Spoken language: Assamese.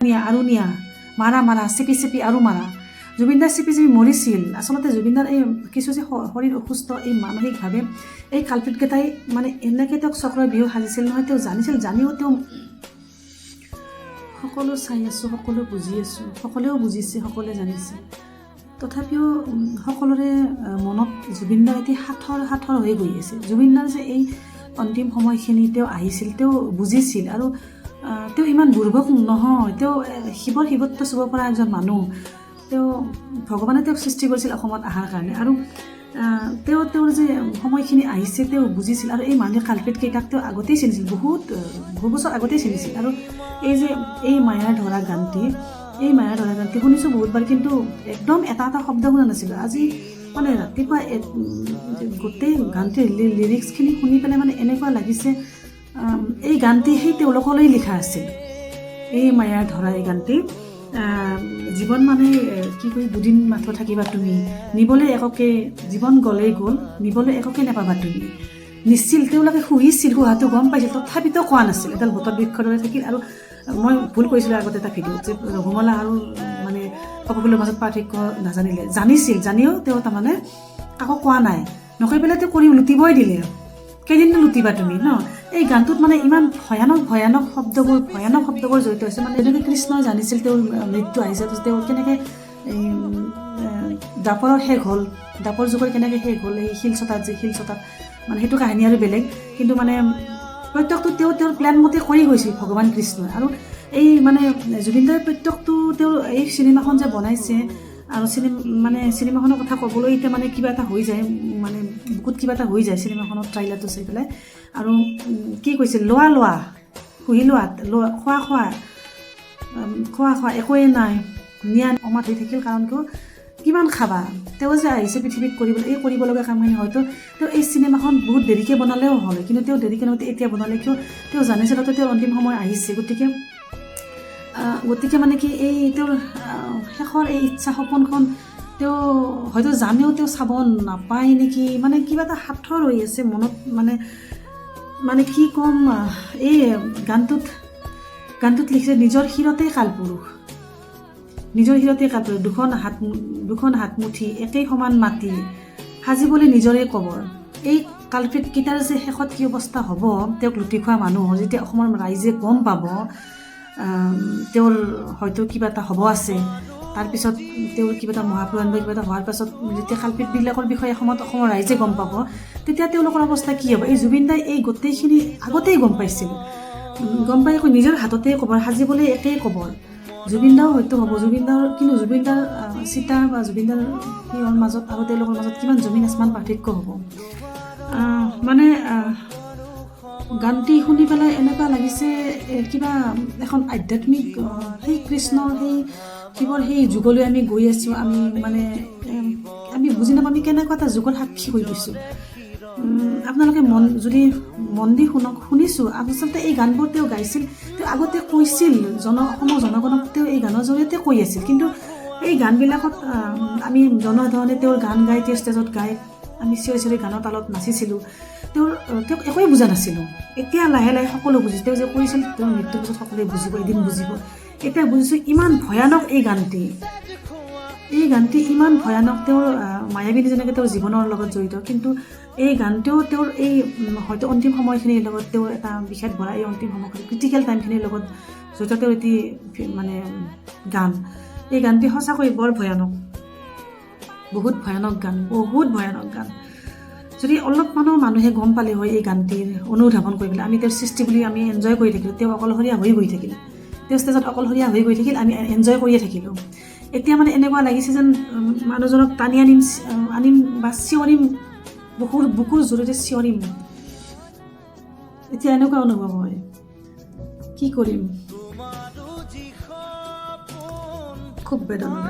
আৰু নিয়া মাৰা চেপি আৰু মাৰা। জুবিনদাৰ চেপি মৰিছিল। আচলতে জুবিনদাৰ এই কিছু যে শৰীৰ অসুস্থ, এই মানসিকভাৱে এই কালপিতকেইটাই মানে এনেকৈ তেওঁক চক্ৰৰ বিহু সাজিছিল নহয়। তেওঁ জানিছিল, জানিও তেওঁ সকলো চাই আছোঁ, সকলো বুজি আছোঁ, সকলোৱেও বুজিছে, সকলোৱে জানিছে। তথাপিও সকলোৰে মনত জুবিনদাৰ এটি সাঁথৰ হৈ গৈ আছে। জুবিনদাৰ যে এই অন্তিম সময়খিনি তেওঁ আহিছিল, তেওঁ বুজিছিল আৰু তেওঁ ইমান দুৰ্ভগ নহয়। তেওঁ শিৱৰ শিৱত্ব চুব পৰা এজন মানুহ। তেওঁ ভগৱানে তেওঁক সৃষ্টি কৰিছিল অসমত অহাৰ কাৰণে আৰু তেওঁৰ যে সময়খিনি আহিছে তেওঁ বুজিছিল। আৰু এই মানুহে কালপিতকেইটাক তেওঁ আগতেই চিনিছিল, বহু বছৰ আগতেই চিনিছিল। আৰু এই যে এই মায়াৰ ধৰা গানটি, এই মায়াৰ ধৰা গানটি শুনিছোঁ বহুতবাৰ, কিন্তু একদম এটা শব্দ শুনা নাছিলোঁ। আজি মানে ৰাতিপুৱা গোটেই গানটিৰ লিৰিক্সখিনি শুনি পেলাই মানে এনেকুৱা লাগিছে এই গানটি সেই তেওঁলোকলৈ লিখা আছিল। এই মায়াৰ ধৰা এই গানটি, জীৱন মানে কি কৰি দুদিন মাত্ৰ থাকিবা তুমি, নিবলৈ এককে জীৱন গ'লেই গ'ল, নিবলৈ এককে নাপাবা তুমি। নিশ্চিল তেওঁলোকে শুহিছিল, শুহাটো গম পাইছিল, তথাপিতো কোৱা নাছিল। এডাল বটৰ বৃক্ষৰ দৰে থাকিল। আৰু মই ভুল কৰিছিলোঁ আগতে এটা ভিডিঅ'ত যে ৰঘুমলা আৰু মানে কপৌফুলৰ মাজত পাৰ্থক্য নাজানিলে, জানিছিল, জানিও তেওঁ তাৰমানে কাকো কোৱা নাই, নকৈ পেলাই তেওঁ কৰি লুটিবই দিলে। কেইদিননো লুটিবা তুমি ন। এই গানটোত মানে ইমান ভয়ানক শব্দবোৰ জড়িত হৈছে। মানে যেনেকৈ কৃষ্ণই জানিছিল তেওঁৰ মৃত্যু আহিছে, তেওঁ কেনেকৈ এই দ্বাপৰৰ শেষ হ'ল, দ্বাপৰ যুগৰ কেনেকৈ শেষ হ'ল এই শিলচটাত মানে সেইটো কাহিনী আৰু বেলেগ। কিন্তু মানে প্ৰত্যেকটো তেওঁৰ প্লেন মতে কৰি গৈছিল ভগৱান কৃষ্ণই। আৰু এই মানে জুবিনদাৰ প্ৰত্যেকটো তেওঁৰ এই চিনেমাখন যে বনাইছে, আৰু চিনেমাখনৰ কথা ক'বলৈ এতিয়া মানে কিবা এটা হৈ যায়, মানে বহুত কিবা এটা হৈ যায় চিনেমাখনত ট্ৰাইলাৰটো চাই পেলাই। আৰু কি কৈছে, লোৱা শুহি লোৱা, খোৱা একোৱেই নাই, নিয়া অমাত হৈ থাকিল। কাৰণ কিমান খাবা। তেওঁ যে আহিছে পৃথিৱীত কৰিব লগা কামখিনি হয়তো তেওঁ এই চিনেমাখন বহুত দেৰিকৈ বনালেও হয়, কিন্তু তেওঁ দেৰিকৈ নহওঁতে এতিয়া বনালে কিয়? তেওঁ জানিছিল হয়তো তেওঁৰ অন্তিম সময় আহিছে। গতিকে মানে কি এই তেওঁৰ শেষৰ এই ইচ্ছা সপোনখন তেওঁ হয়তো জানেও তেওঁ চাব নাপায় নেকি, মানে কিবা এটা সাঁথৰ হৈ আছে মনত। মানে কি ক'ম, এই গানটোত লিখিছে নিজৰ শিৰতে কালপুৰুষ, দুখন হাতমুঠি একেই সমান মাটি সাজিবলৈ নিজৰে কবৰ। এই কালপিতকেইটাৰ যে শেষত কি অৱস্থা হ'ব, তেওঁক লুটি খোৱা মানুহ যেতিয়া অসমৰ ৰাইজে গম পাব তেওঁৰ হয়তো কিবা এটা হ'ব আছে, তাৰপিছত তেওঁৰ কিবা এটা মহাপুৰাণ বা কিবা এটা হোৱাৰ পাছত যেতিয়া কালপিতবিলাকৰ বিষয়ে অসমৰ ৰাইজে গম পাব, তেতিয়া তেওঁলোকৰ অৱস্থা কি হ'ব? এই জুবিনদাই এই গোটেইখিনি আগতেই গম পাইছিল, গম পাই আকৌ নিজৰ হাততেই কবৰ সাজিবলৈ একেই কবৰ। জুবিনদাও হয়তো হ'ব, কিন্তু জুবিনদাৰ চিতা বা জুবিনদাৰ সিহঁৰ মাজত আৰু তেওঁলোকৰ মাজত কিমান জমিন আচমান পাৰ্থক্য হ'ব। মানে গানটি শুনি পেলাই এনেকুৱা লাগিছে কিবা এখন আধ্যাত্মিক সেই কৃষ্ণৰ সেই শিৱৰ সেই যুগলৈ আমি গৈ আছোঁ। আমি বুজি নাপাওঁ আমি কেনেকুৱা এটা যুগৰ সাক্ষী হৈ গৈছোঁ। আপোনালোকে যদি মন দি শুনিছোঁ। আচলতে এই গানবোৰ তেওঁ গাইছিল, তেওঁ আগতে কৈছিল, অসমৰ জনগণক তেওঁ এই গানৰ জৰিয়তে কৈ আছিল। কিন্তু এই গানবিলাকত আমি জনসাধাৰণে তেওঁৰ গান গাই, তেওঁ ষ্টেজত গাই আমি চিঞৰি গানৰ তালত নাচিছিলোঁ। তেওঁক একোৱেই বুজা নাছিলোঁ। এতিয়া লাহে লাহে সকলো বুজিছোঁ। তেওঁ যে কৈছিল তেওঁৰ মৃত্যুৰ পিছত সকলোৱে বুজিব, এদিন বুজিব। এতিয়া বুজিছোঁ ইমান ভয়ানক এই গানটি ইমান ভয়ানক। তেওঁৰ মায়াবিনী যেনেকৈ তেওঁৰ জীৱনৰ লগত জড়িত, কিন্তু এই গানটোও তেওঁৰ এই হয়তো অন্তিম সময়খিনিৰ লগত তেওঁৰ এটা বিষাদ ভৰা এই অন্তিম সময়খিনি ক্ৰিটিকেল টাইমখিনিৰ লগত জড়িত তেওঁৰ এটি মানে গান। এই গানটি সঁচাকৈ বৰ ভয়ানক, বহুত ভয়ানক গান। যদি অলপমানো মানুহে গম পালে হয় এই গানটিৰ অনুধাৱন কৰি পেলাই, আমি তেওঁৰ সৃষ্টি বুলি আমি এনজয় কৰি থাকিলোঁ। তেওঁ অকলশৰীয়া হৈ গৈ থাকিল, তেওঁ ষ্টেজত অকলশৰীয়া হৈ গৈ থাকিল, আমি এনজয় কৰিয়ে থাকিলোঁ। এতিয়া মানে এনেকুৱা লাগিছে যেন মানুহজনক টানি আনিম বা চিঞৰিম, বুকুৰ জোৰেৰে চিঞৰিম। এতিয়া এনেকুৱা অনুভৱ হয়, কি কৰিম, খুব বেদনা।